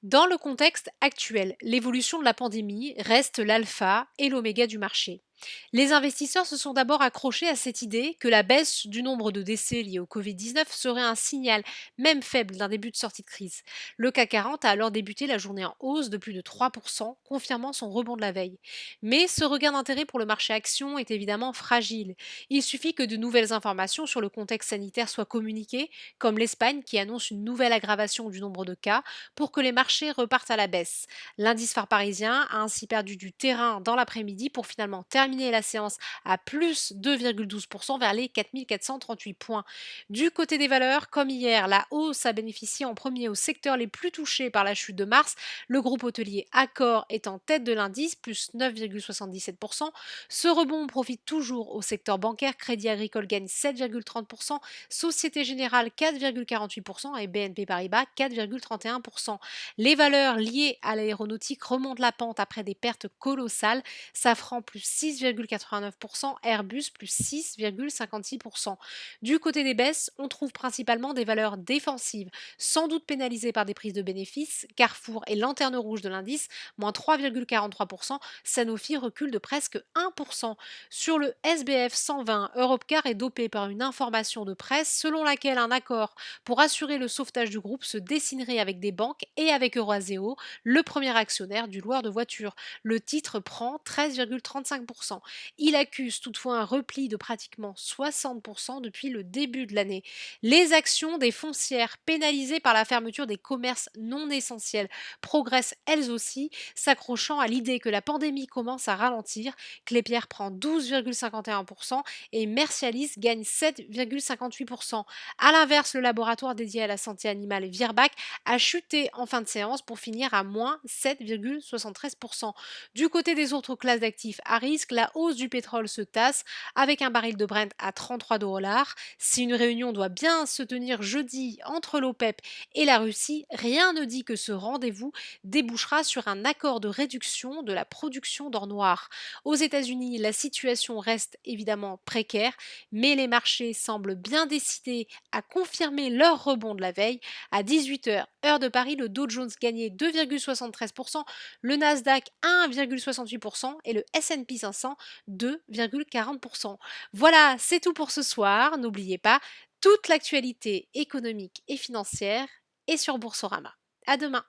Dans le contexte actuel, l'évolution de la pandémie reste l'alpha et l'oméga du marché. Les investisseurs se sont d'abord accrochés à cette idée que la baisse du nombre de décès liés au Covid-19 serait un signal, même faible, d'un début de sortie de crise. Le CAC 40 a alors débuté la journée en hausse de plus de 3%, confirmant son rebond de la veille. Mais ce regain d'intérêt pour le marché action est évidemment fragile. Il suffit que de nouvelles informations sur le contexte sanitaire soient communiquées, comme l'Espagne qui annonce une nouvelle aggravation du nombre de cas, pour que les marchés repartent à la baisse. L'indice phare parisien a ainsi perdu du terrain dans l'après-midi pour finalement terminer la séance à plus 2,12% vers les 4438 points. Du côté des valeurs, comme hier, la hausse a bénéficié en premier aux secteurs les plus touchés par la chute de mars, le groupe hôtelier Accor est en tête de l'indice, plus 9,77%. Ce rebond profite toujours au secteur bancaire, Crédit Agricole gagne 7,30%, Société Générale 4,48% et BNP Paribas 4,31%. Les valeurs liées à l'aéronautique remontent la pente après des pertes colossales, Safran plus 6,89%, Airbus plus 6,56%. Du côté des baisses, on trouve principalement des valeurs défensives, sans doute pénalisées par des prises de bénéfices. Carrefour est lanterne rouge de l'indice, moins 3,43%, Sanofi recule de presque 1%. Sur le SBF 120, Europcar est dopé par une information de presse selon laquelle un accord pour assurer le sauvetage du groupe se dessinerait avec des banques et avec Eurazeo, le premier actionnaire du loueur de voitures. Le titre prend 13,35%. Il accuse toutefois un repli de pratiquement 60% depuis le début de l'année. Les actions des foncières pénalisées par la fermeture des commerces non essentiels progressent elles aussi, s'accrochant à l'idée que la pandémie commence à ralentir. Clépierre prend 12,51% et Mercialis gagne 7,58%. A l'inverse, le laboratoire dédié à la santé animale Virbac a chuté en fin de séance pour finir à moins 7,73%. Du côté des autres classes d'actifs à risque, la hausse du pétrole se tasse avec un baril de Brent à 33 $. Si une réunion doit bien se tenir jeudi entre l'OPEP et la Russie, rien ne dit que ce rendez-vous débouchera sur un accord de réduction de la production d'or noir. Aux États-Unis, la situation reste évidemment précaire, mais les marchés semblent bien décidés à confirmer leur rebond de la veille. À 18 h, heure de Paris, le Dow Jones gagnait 2,73%, le Nasdaq 1,68% et le S&P 500 2,40%. Voilà, c'est tout pour ce soir. N'oubliez pas, toute l'actualité économique et financière est sur Boursorama. À demain.